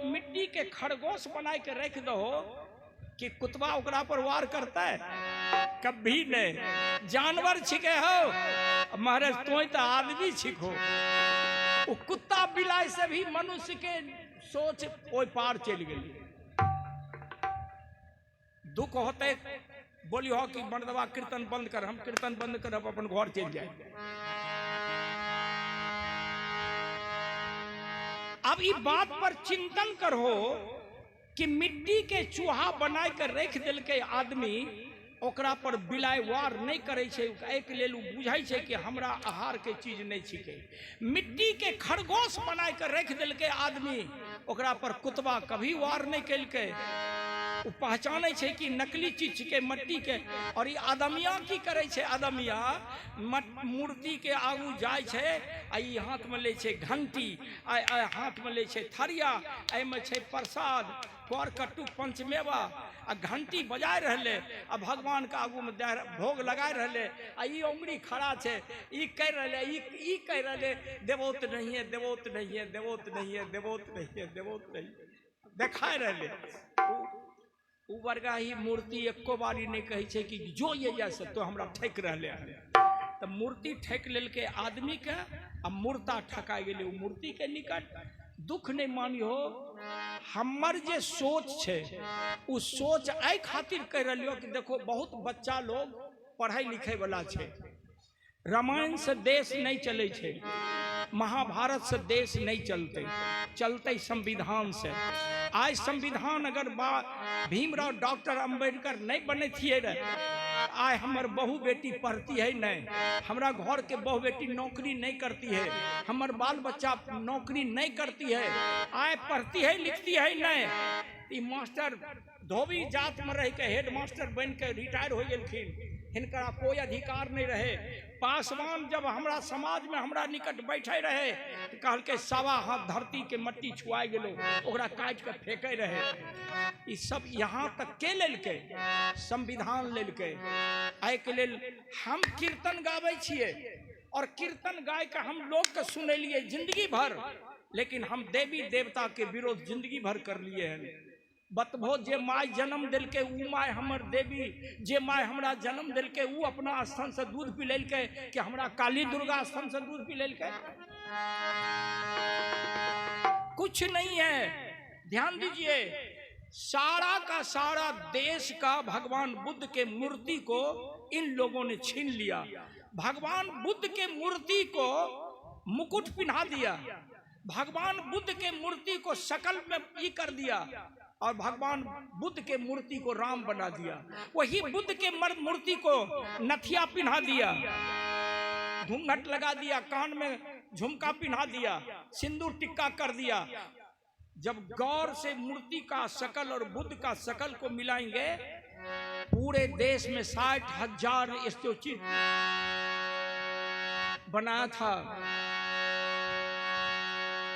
मिट्टी के खरगोश बना के रख दो कि कुतबा ओकरा पर वार करता है? कभी नहीं। जानवर छिके हो महाराज, तो तो आदमी छिको। वो कुत्ता बिलाई से भी मनुष्य के सोच ओई पार चल गई। दुख होते बोली हो कि मर्दवा कीर्तन बंद कर, हम कीर्तन बंद कर अपन घर चल जाए। अब ये बात पर चिंतन करो कि मिट्टी के चूहा बना के रख दिल के आदमी ओकरा पर बिलाय वार नहीं करे छे, एक लेल बुझाई छे कि हमरा आहार के चीज नहीं छिके। मिट्टी के खरगोश बना के रख दिल के आदमी ओकरा पर कुतबा कभी वार नहीं कैल के। पहचाने छे कि नकली चीज के मट्टी के। और ये आदमिया की करे छे? आदमिया मूर्ति के आगू जाय छे, आई हाथ में ले छे घंटी, आई हाथ में ले छे थरिया, आई में छे प्रसाद, कर कट्टू पंचमेवा, आ घंटी बजाय रहले, आ भगवान के आगू में भोग लगाए रहले। आ ई उंगली खड़ा छे, ई कह रहले, ई कह रहले देवोत नहीं है, देवोत नहीं है, देवोत नहीं है, देवोत नहीं है, देवोत नहीं है, देखाए रहले। उ वर्गा ही मूर्ति एको बारी नहीं कही छे कि जो ये जैसे तो हमरा ठेक रहले हैं। तो मूर्ति ठेक लेल के आदमी के, आ मूर्ता ठका गेले उ मूर्ति के निकट। दुख नहीं मानियो, हमर जे सोच छे उ सोच आई खातिर कह रहियो कि देखो बहुत बच्चा लोग पढ़ाई लिखे वाला छे। रामायण से देश नहीं चले छे, महाभारत से देश नहीं चलते, चलते संविधान से। आज संविधान अगर भीमराव डॉक्टर अंबेडकर नहीं बने थिए रे, आज हमर बहू बेटी पढ़ती है नहीं, हमरा घर के बहू बेटी नौकरी नहीं करती है, हमर बाल बच्चा नौकरी नहीं करती है, आज पढ़ती है लिखती है नहीं। मास्टर धोबी जात में रह के हेड मास्टर बन के रिटायर हो गए, हिनका कोई अधिकार नहीं रहे। पासवान जब हमरा समाज में हमरा निकट बैठे रहे तो कहल के सवा हाथ धरती के मट्टी छुआ गेलो, ओकरा काट के फेंके रहे। ई सब यहाँ तक के लेल के संविधान लेल के। आइ के लेल हम कीर्तन गावे छिए, और कीर्तन गाय के हम लोग के सुनलिए जिंदगी भर, लेकिन हम देवी देवता के विरोध जिंदगी भर कर लिए हैं। बतभो जे माय जन्म दिल के ऊ माय हमर देवी, जे माय हमरा जन्म दिल के ऊ अपना स्थान से दूध पी लेल के, कि हमरा काली दुर्गा स्थान से दूध पी लेल के? कुछ नहीं है। ध्यान दीजिए, सारा का सारा देश का भगवान बुद्ध के मूर्ति को इन लोगों ने छीन लिया। भगवान बुद्ध के मूर्ति को मुकुट पिन्हा दिया, भगवान बुद्ध के मूर्ति को शकल में ई कर दिया, और भगवान बुद्ध के मूर्ति को राम बना दिया। वही बुद्ध के मूर्ति को नथिया पिन्हा दिया, घूंघट लगा दिया, कान में झुमका पिन्हा दिया, सिंदूर टिक्का कर दिया। जब गौर से मूर्ति का शकल और बुद्ध का शकल को मिलाएंगे, पूरे देश में 60,000 स्टैच्यू बनाया था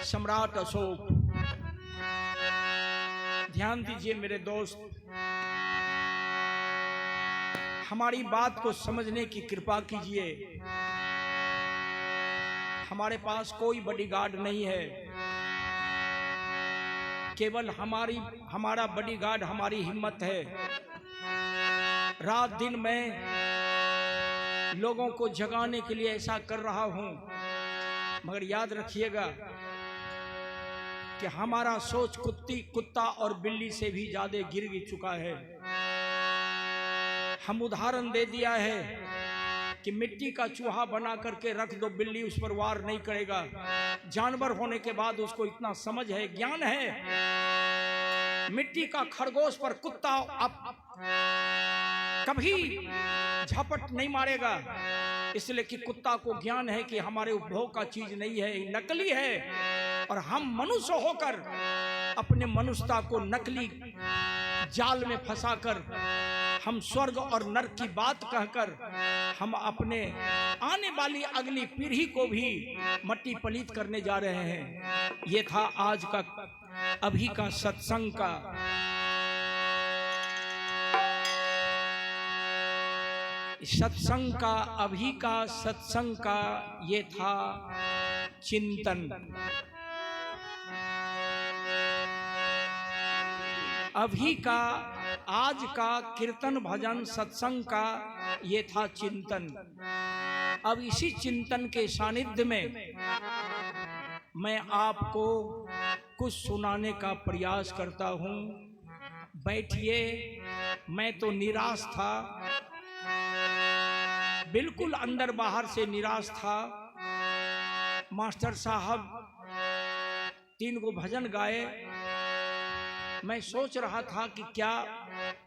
सम्राट अशोक। ध्यान दीजिए मेरे दोस्त, हमारी बात को समझने की कृपा कीजिए। हमारे पास कोई बॉडीगार्ड नहीं है, केवल हमारा बॉडीगार्ड हमारी हिम्मत है। रात दिन मैं लोगों को जगाने के लिए ऐसा कर रहा हूं, मगर याद रखिएगा कि हमारा सोच कुत्ता और बिल्ली से भी ज्यादा गिर चुका है। हम उदाहरण दे दिया है कि मिट्टी का चूहा बना करके रख दो, बिल्ली उस पर वार नहीं करेगा। जानवर होने के बाद उसको इतना समझ है, ज्ञान है। मिट्टी का खरगोश पर कुत्ता कभी झपट नहीं मारेगा, इसलिए कि कुत्ता को ज्ञान है कि हमारे उपभोग का चीज नहीं है, नकली है। और हम मनुष्य होकर अपने मनुष्यता को नकली जाल में फंसाकर, हम स्वर्ग और नरक की बात कहकर हम अपने आने वाली अगली पीढ़ी को भी मट्टी पलीत करने जा रहे हैं। ये था आज का अभी का सत्संग का अभी का सत्संग का ये था चिंतन। अभी का आज का कीर्तन भजन सत्संग का ये था चिंतन। अब इसी चिंतन के सानिध्य में मैं आपको कुछ सुनाने का प्रयास करता हूँ। बैठिए। मैं तो निराश था, बिल्कुल अंदर बाहर से निराश था। मास्टर साहब 3 गो भजन गाए। मैं सोच रहा था कि क्या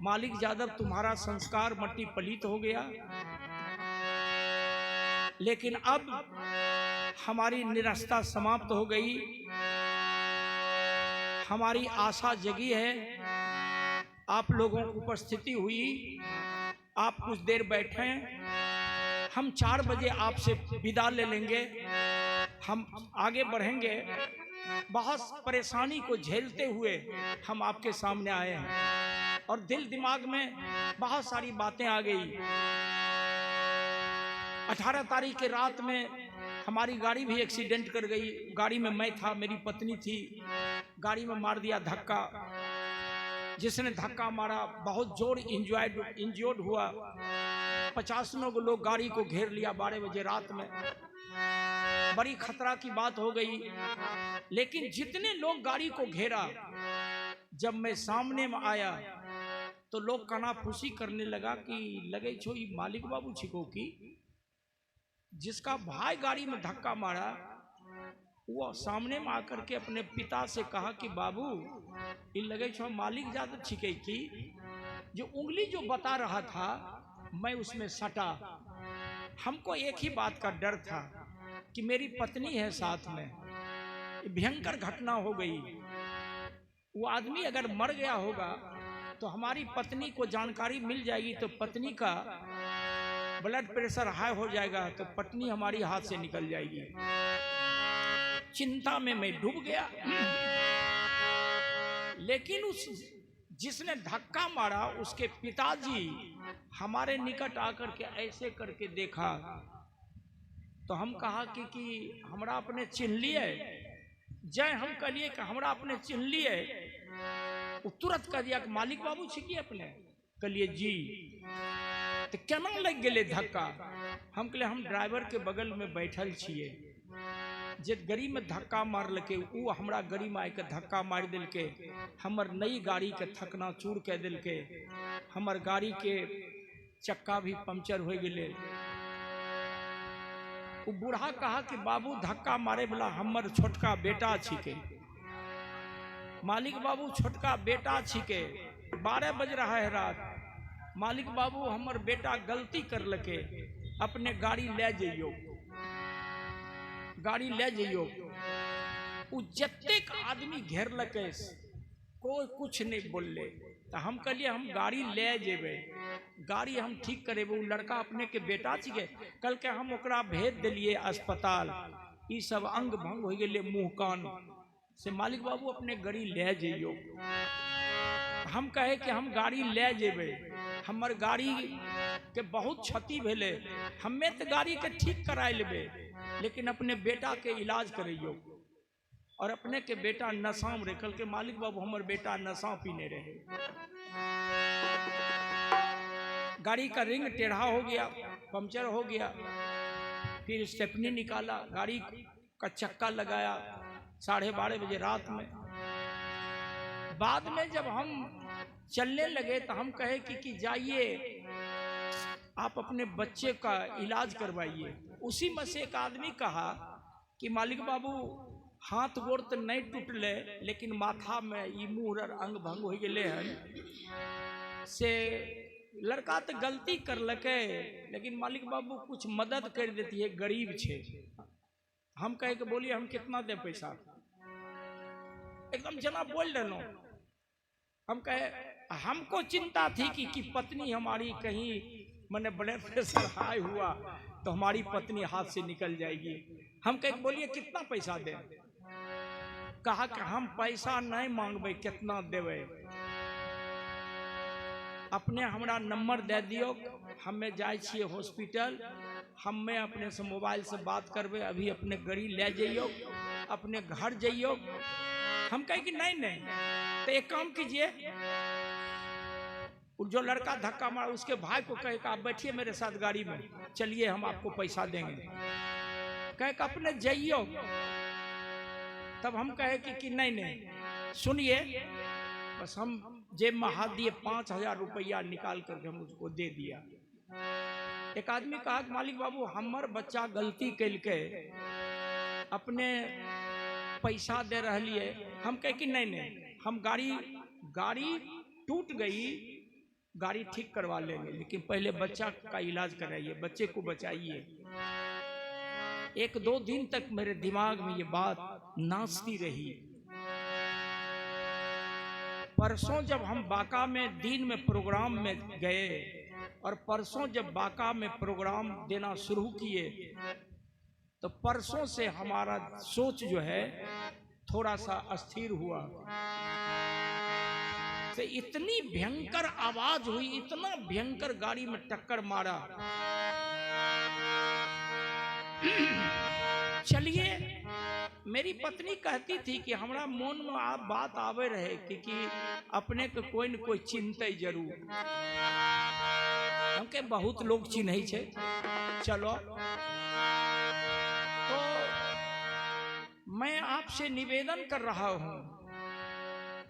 मालिक यादव तुम्हारा संस्कार मट्टी पलीत हो गया, लेकिन अब हमारी निराशा समाप्त हो गई। हमारी आशा जगी है, आप लोगों की उपस्थिति हुई। आप कुछ देर बैठे, हम 4 बजे आपसे विदा ले लेंगे, हम आगे बढ़ेंगे। बहुत परेशानी को झेलते हुए हम आपके सामने आए हैं और दिल दिमाग में बहुत सारी बातें आ गई। 18 तारीख के रात में हमारी गाड़ी भी एक्सीडेंट कर गई। गाड़ी में मैं था, मेरी पत्नी थी। गाड़ी में मार दिया धक्का। जिसने धक्का मारा बहुत जोर इंजर्ड हुआ। 50 लोग गाड़ी को घेर लिया 12 बजे रात में। बड़ी खतरा की बात हो गई। लेकिन जितने लोग गाड़ी को घेरा, जब मैं सामने में आया तो लोग कनाफूसी करने लगा कि लगे छो ये मालिक बाबू छिको की, जिसका भाई गाड़ी में धक्का मारा। वो सामने में आकर के अपने पिता से कहा कि बाबू ये लगे छो मालिक ज्यादा छिके की। जो उंगली जो बता रहा था मैं उसमें सटा। हमको एक ही बात का डर था कि मेरी पत्नी है साथ में, भयंकर घटना हो गई। वो आदमी अगर मर गया होगा तो हमारी पत्नी को जानकारी मिल जाएगी, तो पत्नी का ब्लड प्रेशर हाई हो जाएगा, तो पत्नी हमारी हाथ से निकल जाएगी। चिंता में मैं डूब गया। लेकिन उस जिसने धक्का मारा उसके पिताजी हमारे निकट आकर के ऐसे करके देखा, तो हम कहा कि हमरा अपने चिन्ह लिए जय। हम कहलिए कि हमरा अपने चिन्ह लिए। वो तुरंत कह दिया कि मालिक बाबू छिकी अपने। कहलिए जी। तो केना लग गए धक्का? हम कहले हम ड्राइवर के बगल में बैठल छिए, जे गाड़ी में धक्का मारलके वो हमरा गाड़ी में आके धक्का मार दिलके। हमर नई गाड़ी के थकना चूर कह दिलके। हमर गाड़ी के चक्का भी पंचर हो गए। वो बूढ़ा कहा कि बाबू धक्का मारे वाला हमर छोटका बेटा छिके। मालिक बाबू छोटका बेटा छिके। 12 बज रहा है रात। मालिक बाबू हमर बेटा गलती कर लके, अपने गाड़ी ले जाइयो, गाड़ी ले जाइयो। उ जत्तेक आदमी घेर लके कोई कुछ नहीं बोलले। तो हम कहलिए हम गाड़ी ले जेबे, गाड़ी हम ठीक करेबे। वो लड़का अपने के बेटा छिके। कल के हम ओकरा भेज दिलिए अस्पताल। ई सब अंग भंग हो गए मुंह कान से। मालिक बाबू अपने गाड़ी ले जाइयो। हम कहे कि हम गाड़ी ले जेबे, हमर गाड़ी के बहुत क्षति भेले, हमें तो गाड़ी के ठीक करा लेबे, लेकिन अपने बेटा के इलाज करियो। और अपने के बेटा नशा में रखल के। मालिक बाबू हमर बेटा नशा पीने रहे। गाड़ी का रिंग टेढ़ा हो गया, पंचर हो गया। फिर स्टेपनी निकाला, गाड़ी का चक्का लगाया 12:30 बजे रात में। बाद में जब हम चलने लगे तो हम कहे कि जाइए आप अपने बच्चे का इलाज करवाइए। उसी में से एक आदमी कहा कि मालिक बाबू हाथ गोड़ तो नहीं टूटले, लेकिन माथा में ई मुँह अंग भंग हो गए हैं। से लड़का तो गलती कर लके, लेकिन मालिक बाबू कुछ मदद कर देती है, गरीब छे। हम कहे कि बोलिए हम कितना दे पैसा? एकदम जना बोल रहे। हम कहे हमको चिंता थी कि पत्नी हमारी कहीं मैंने ब्लड प्रेशर हाई हुआ तो हमारी पत्नी हाथ से निकल जाएगी। हम कहे बोलिए कितना पैसा दे? कहा कि हम पैसा नहीं मांगबे, कितना देवे? अपने हमरा नंबर दे दियो, हमें जाए छिए हॉस्पिटल, हमें अपने से मोबाइल से बात करबे। अभी अपने गाड़ी ले जाइयो, अपने घर जाइयो, हम कहे कि नहीं नहीं, तो एक काम कीजिए, जो लड़का धक्का मारा उसके भाई को कहे कि आप बैठिए मेरे साथ गाड़ी में, चलिए हम आपको पैसा देंगे। कहे कि अपने जाइयो। तब हम कहे कि नहीं नहीं सुनिए, बस हम जेब में हाथ दिए, 5,000 रुपया निकाल करके हम उसको दे दिया। एक आदमी कहा कि मालिक बाबू हमर बच्चा गलती कैल के अपने पैसा दे रही है। हम कहे कि नहीं नहीं, हम गाड़ी टूट गई, गाड़ी ठीक करवा लेंगे, लेकिन पहले बच्चा का इलाज कराइए, बच्चे को बचाइए। 1-2 दिन तक मेरे दिमाग में ये बात नाचती रही। परसों जब हम बांका में दिन में प्रोग्राम में गए, और परसों जब बांका में प्रोग्राम देना शुरू किए, तो परसों से हमारा सोच जो है थोड़ा सा अस्थिर हुआ। तो इतनी भयंकर आवाज हुई, इतना भयंकर गाड़ी में टक्कर मारा। चलिए, मेरी पत्नी कहती थी कि हमारा मन में आप बात आवे रहे कि अपने को कोई न कोई चिंते जरूर, हमके बहुत लोग चिन्ह छे। चलो, तो मैं आपसे निवेदन कर रहा हूं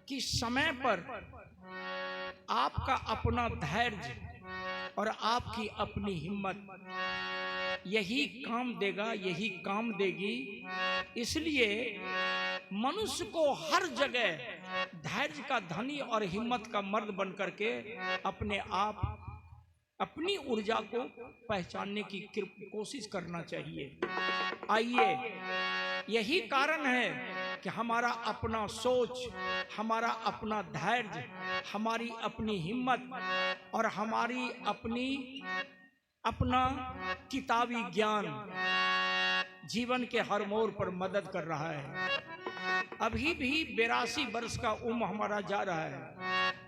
कि समय पर आपका अपना धैर्य और आपकी अपनी हिम्मत यही काम देगा, यही काम देगी। इसलिए मनुष्य को हर जगह धैर्य का धनी और हिम्मत का मर्द बन करके अपने आप, अपनी ऊर्जा को पहचानने की कोशिश करना चाहिए। आइए, यही कारण है कि हमारा अपना सोच, हमारा अपना धैर्य, हमारी अपनी हिम्मत और हमारी अपना किताबी ज्ञान जीवन के हर मोड़ पर मदद कर रहा है। अभी भी 82 वर्ष का उम्र हमारा जा रहा है।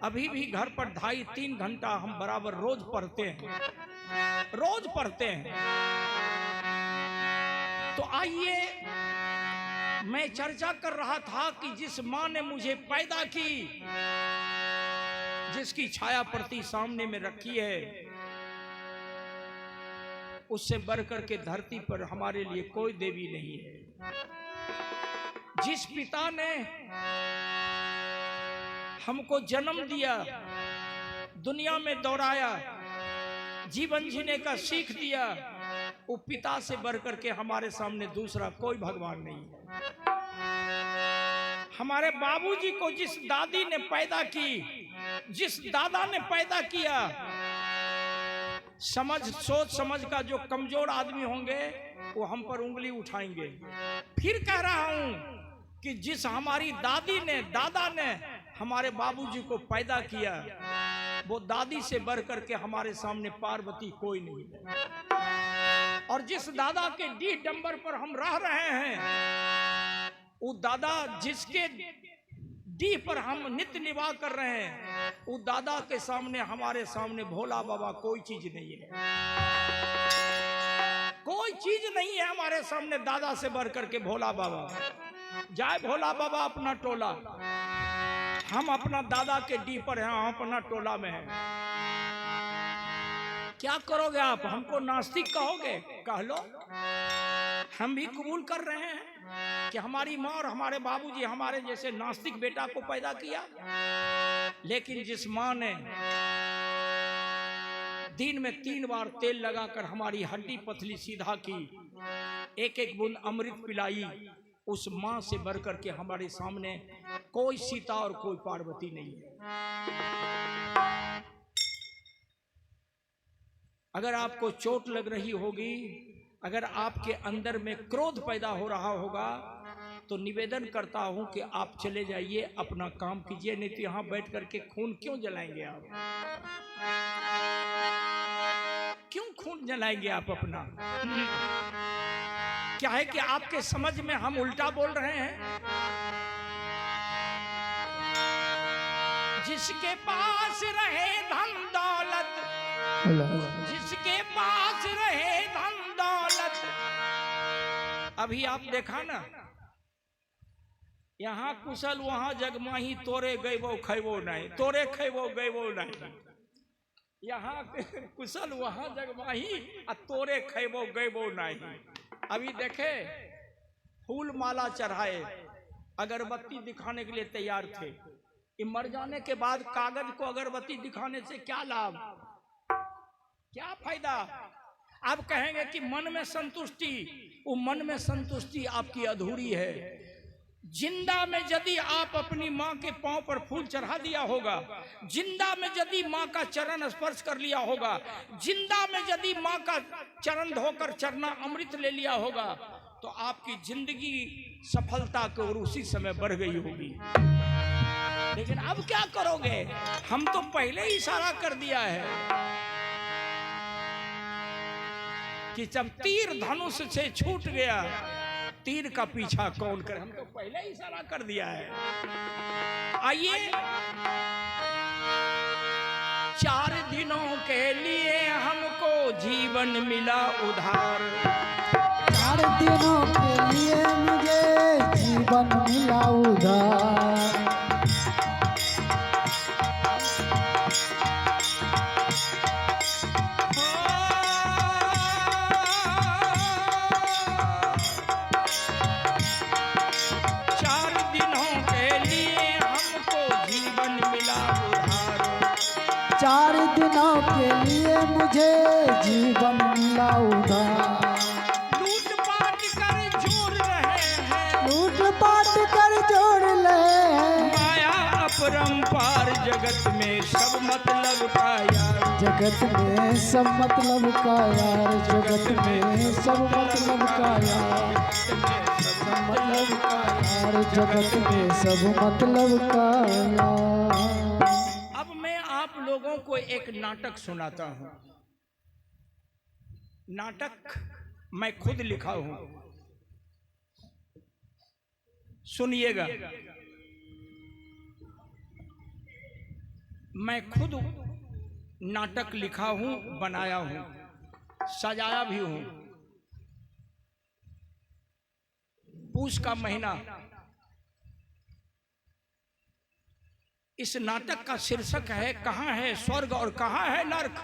अभी भी घर पर 2.5-3 घंटा हम बराबर रोज पढ़ते हैं। तो आइए, मैं चर्चा कर रहा था कि जिस माँ ने मुझे पैदा की, जिसकी छाया प्रति सामने में रखी है, उससे बढ़कर के धरती पर हमारे लिए कोई देवी नहीं है। जिस पिता ने हमको जन्म दिया, दुनिया में दौड़ाया, जीवन जीने का सीख दिया, वो पिता से बढ़कर के हमारे सामने दूसरा कोई भगवान नहीं है। हमारे बाबूजी को जिस दादी ने पैदा की, जिस दादा ने पैदा किया, सोच समझ का जो कमजोर आदमी होंगे वो हम पर उंगली उठाएंगे। फिर कह रहा हूं कि जिस हमारी दादा ने हमारे बाबूजी को पैदा किया, वो दादी से बढ़कर के हमारे सामने पार्वती कोई नहीं है। और जिस दादा के डी डंबर पर हम रह रहे हैं, वो दादा जिसके डी पर हम नित्य निवाह कर रहे हैं, वो दादा के सामने, हमारे सामने भोला बाबा कोई चीज नहीं है। कोई चीज नहीं है हमारे सामने दादा से बढ़कर के भोला बाबा। जाए भोला बाबा अपना टोला, हम अपना दादा के डी पर हैं, हम अपना टोला में हैं। क्या करोगे आप? हमको नास्तिक कहोगे? कह लो, हम भी कबूल कर रहे हैं कि हमारी माँ और हमारे बाबूजी हमारे जैसे नास्तिक बेटा को पैदा किया। लेकिन जिस माँ ने दिन में 3 बार तेल लगाकर हमारी हड्डी पतली सीधा की, एक एक बूंद अमृत पिलाई, उस माँ से बढ़कर के हमारे सामने कोई सीता और कोई पार्वती नहीं है। अगर आपको चोट लग रही होगी, अगर आपके अंदर में क्रोध पैदा हो रहा होगा, तो निवेदन करता हूं कि आप चले जाइए, अपना काम कीजिए। नहीं तो यहां बैठ करके खून क्यों जलाएंगे आप? क्यों खून जलाएंगे आप अपना? क्या है कि आपके समझ में हम उल्टा बोल रहे हैं? जिसके पास रहे धन दौलत, जिसके पास रहे धन दौलत, अभी आप देखा ना, यहाँ कुशल वहाँ जगमाही, तोरे गैबो खैबो नहीं, तोरे खैबो गैबो नहीं। यहाँ कुशल वहाँ जगमाही और तोरे खैबो गैबो नहीं। अभी देखे फूल माला चढ़ाए, अगरबत्ती दिखाने के लिए तैयार थे। ये मर जाने के बाद कागज को अगरबत्ती दिखाने से क्या लाभ, क्या फायदा। आप कहेंगे कि मन में संतुष्टि, वो मन में संतुष्टि आपकी अधूरी है। जिंदा में यदि आप अपनी माँ के पांव पर फूल चढ़ा दिया होगा, जिंदा में यदि माँ का चरण स्पर्श कर लिया होगा, जिंदा में यदि माँ का चरण धोकर चरना अमृत ले लिया होगा, तो आपकी जिंदगी सफलता की ओर उसी समय बढ़ गई होगी। लेकिन अब क्या करोगे, हम तो पहले ही इशारा कर दिया है कि जब तीर धनुष से छूट गया, तीर का पीछा कौन करे। हम तो पहले ही इशारा कर दिया है। आइए, 4 दिनों के लिए हमको जीवन मिला उधार, 4 दिनों के लिए मुझे जीवन मिला उधार। 4 दिनों के लिए मुझे जीवन मिला उधार। लूट पाट कर जोड़ रहे हैं, लूट पाट कर जोड़ ले माया अपरंपार, जगत में सब मतलब का यार, जगत में सब मतलब का यार, जगत में सब मतलब का यार, मतलब का यार, जगत में सब मतलब का यार। अब मैं आप लोगों को एक नाटक सुनाता हूं। नाटक मैं खुद लिखा हूं, सुनिएगा। मैं खुद नाटक लिखा हूं, बनाया हूं, सजाया भी हूं। पूष का महीना, इस नाटक का शीर्षक है कहां है स्वर्ग और कहां है नरक।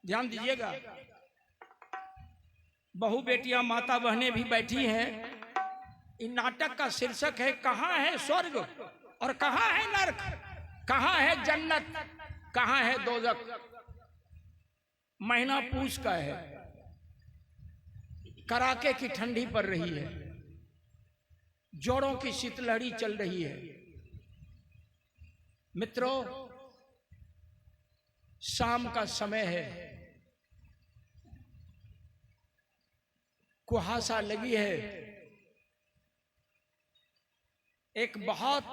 ध्यान दीजिएगा, बहु बेटियां माता बहनें भी बैठी हैं। इन नाटक का शीर्षक है कहां है स्वर्ग और कहां है नरक, कहां है जन्नत, कहां है दोजख। महीना पूष का है, कड़ाके की ठंडी पड़ रही है, जोड़ों की शीतलहरी चल रही है। मित्रों, शाम का समय है, कुहासा लगी है। एक बहुत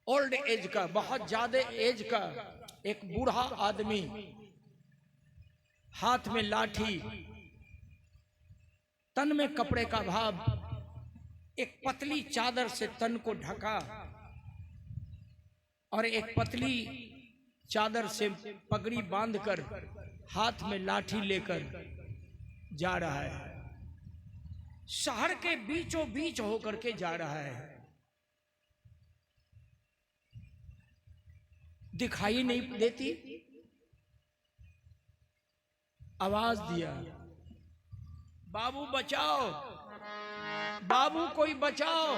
ओल्ड एज का, बहुत ज्यादा एज का एक बूढ़ा आदमी, हाथ में लाठी, तन में कपड़े का भाव, एक पतली चादर से तन को ढका और एक पतली चादर से पगड़ी बांधकर हाथ में लाठी लेकर जा रहा है। शहर के बीचों बीच होकर के जा रहा है। दिखाई नहीं देती। आवाज दिया, बाबू बचाओ, बाबू कोई बचाओ,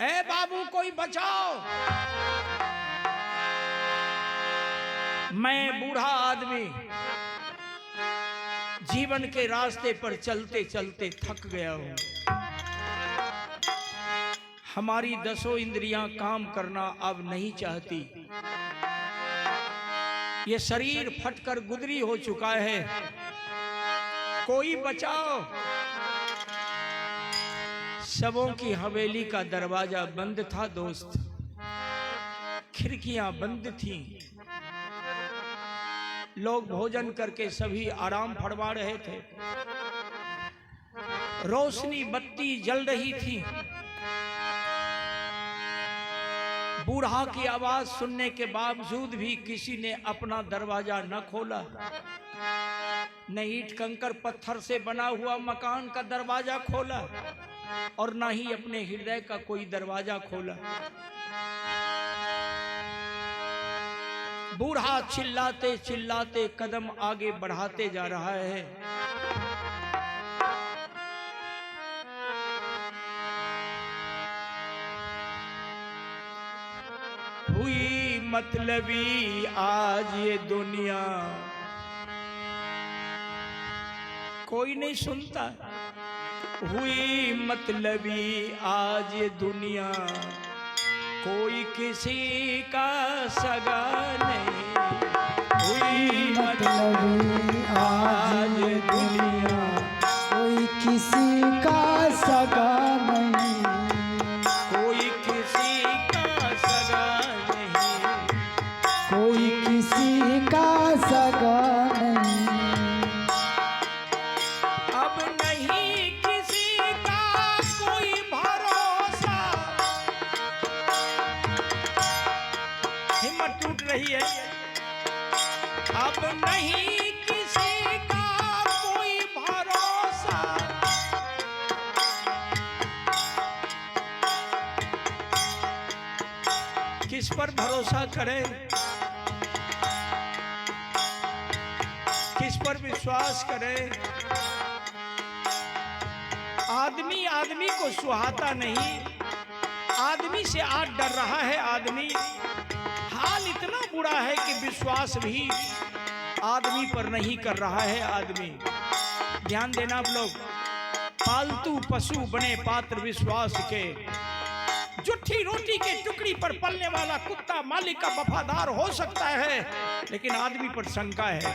ए बाबू कोई बचाओ। मैं बूढ़ा आदमी जीवन के रास्ते पर चलते चलते थक गया हूं। हमारी 10 इंद्रियां काम करना अब नहीं चाहती। ये शरीर फटकर गुदरी हो चुका है, कोई बचाओ। सबों की हवेली का दरवाजा बंद था दोस्त, खिड़कियां बंद थीं। लोग भोजन करके सभी आराम फरमा रहे थे। रोशनी बत्ती जल रही थी। बूढ़ा की आवाज सुनने के बावजूद भी किसी ने अपना दरवाजा न खोला। न ईंट कंकर पत्थर से बना हुआ मकान का दरवाजा खोला। और ना ही अपने हृदय का कोई दरवाजा खोला। बूढ़ा चिल्लाते चिल्लाते कदम आगे बढ़ाते जा रहा है। हुई मतलबी आज ये दुनिया, कोई नहीं सुनता। हुई मतलबी आज ये दुनिया, कोई किसी का सगा नहीं। हुई मतलबी आज ये दुनिया, कोई किसी का सगा नहीं। कोई किसी का सगा नहीं। कोई किसी का सगा नहीं। अब नहीं किसी का कोई भरोसा। हिम्मत टूट रही है। अब नहीं किसी का कोई भरोसा। किस पर भरोसा करें, किस पर विश्वास करें। आदमी आदमी को सुहाता नहीं। आदमी से आज डर रहा है आदमी। हाल इतना बुरा है कि विश्वास भी आदमी पर नहीं कर रहा है आदमी। ध्यान देना आप लोग, पालतू पशु बने पात्र विश्वास के। जुट्ठी रोटी के टुकड़ी पर पलने वाला कुत्ता मालिक का वफादार हो सकता है, लेकिन आदमी पर शंका है।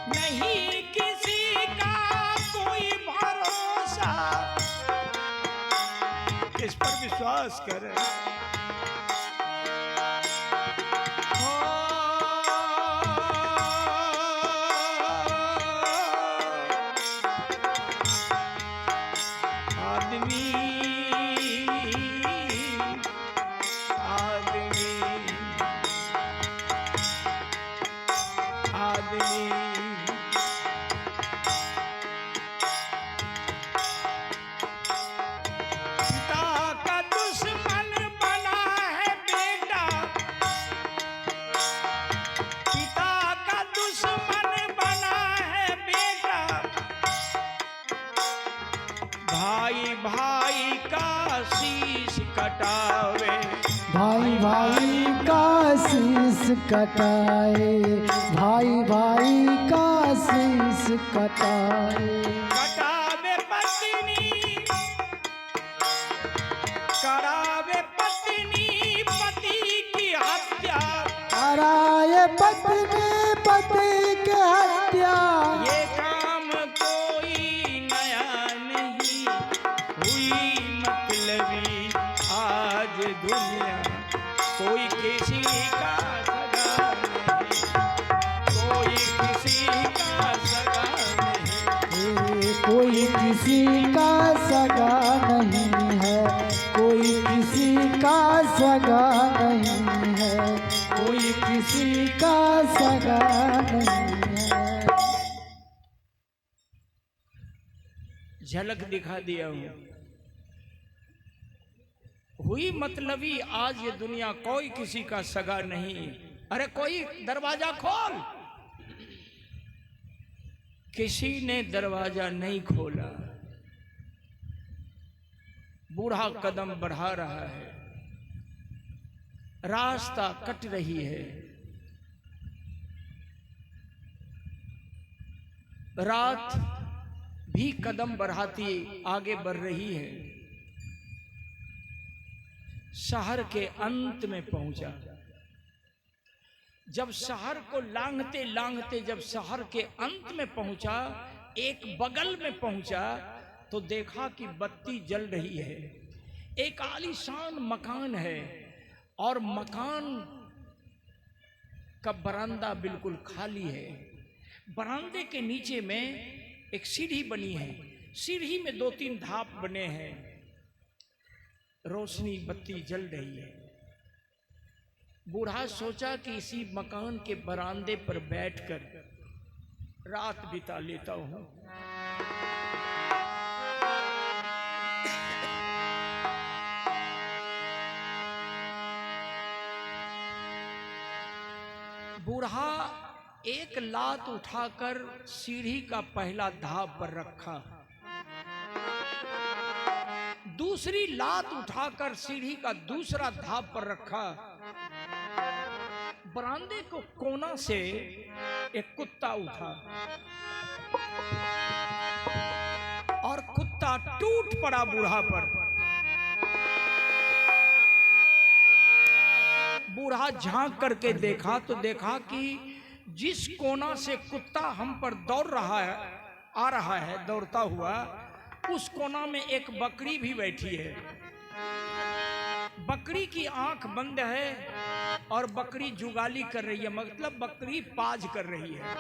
नहीं किसी का कोई भरोसा, किस पर विश्वास करें। भाई का शीश कटावे। भाई भाई का शीश कटाए। भाई भाई का शीश कटाए। कटावे पत्नी, करावे पत्नी पति की हत्या। कराए पत्नी पति की हत्या। ये काम कोई नया नहीं। हुई मतलबी आज दुनिया, कोई किसी का सगा नहीं। कोई किसी का सगा नहीं। कोई किसी का सगा नहीं है। कोई किसी का सगा नहीं है। कोई किसी का सगा नहीं है। झलक दिखा दिया हूं। हुई मतलबी आज ये दुनिया, कोई किसी का सगा नहीं। अरे कोई दरवाजा खोल। किसी ने दरवाजा नहीं खोला। बूढ़ा कदम बढ़ा रहा है। रास्ता कट रही है। रात भी कदम बढ़ाती आगे बढ़ रही है। शहर के अंत में पहुंचा। जब शहर को लांघते लांघते जब शहर के अंत में पहुंचा, एक बगल में पहुंचा, तो देखा कि बत्ती जल रही है। एक आलीशान मकान है और मकान का बरामदा बिल्कुल खाली है। बरामदे के नीचे में एक सीढ़ी बनी है। सीढ़ी में 2-3 धाप बने हैं। रोशनी बत्ती जल रही है। बूढ़ा सोचा कि इसी मकान के बरामदे पर बैठकर रात बिता लेता हूं। बूढ़ा एक लात उठाकर सीढ़ी का पहला धाप पर रखा, दूसरी लात उठाकर सीढ़ी का दूसरा धाप पर रखा। बरामदे को कोना से एक कुत्ता उठा और कुत्ता टूट पड़ा बूढ़ा पर। बूढ़ा झांक करके देखा तो देखा कि जिस कोना से कुत्ता हम पर दौड़ रहा है, आ रहा है दौड़ता हुआ, उस कोना में एक बकरी भी बैठी है। बकरी की आंख बंद है और बकरी जुगाली कर रही है, मतलब बकरी पाज कर रही है।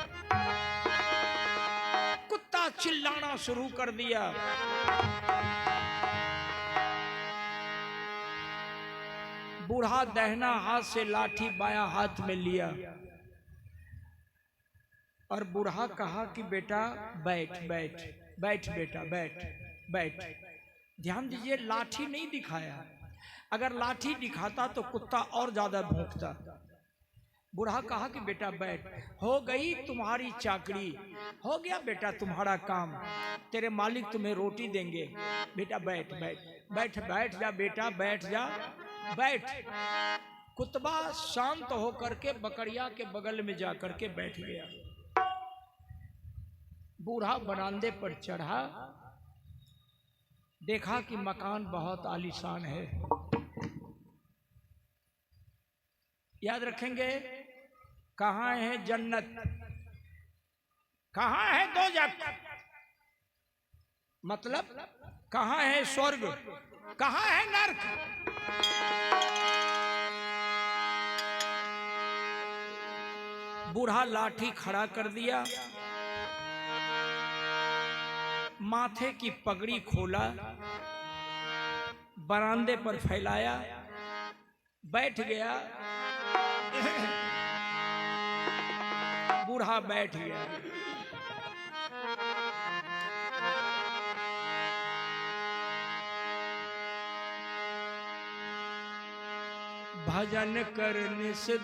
कुत्ता चिल्लाना शुरू कर दिया। बूढ़ा दाहिना हाथ से लाठी बायां हाथ में लिया और बूढ़ा कहा कि बेटा बैठ बैठ बैठ बेटा बैठ बैठ। ध्यान दीजिए, लाठी नहीं दिखाया। अगर लाठी दिखाता तो कुत्ता और ज्यादा भौंकता। बूढ़ा कहा कि बेटा बैठ, हो गई तुम्हारी चाकरी, हो गया बेटा तुम्हारा काम, तेरे मालिक तुम्हें रोटी देंगे। बेटा बैठ बैठ बैठ बैठ जा बेटा बैठ जा बैठ। कुतबा शांत होकर के बकरिया के बगल में जाकर के बैठ गया। बूढ़ा बरामदे पर चढ़ा, देखा कि मकान बहुत आलीशान है। याद रखेंगे, कहाँ है जन्नत, कहाँ है दोजख, मतलब कहाँ है स्वर्ग, कहाँ है नर्क। बूढ़ा लाठी खड़ा कर दिया, माथे की पगड़ी खोला, बरामदे पर फैलाया, बैठ गया। बूढ़ा बैठ गया। भजन करने से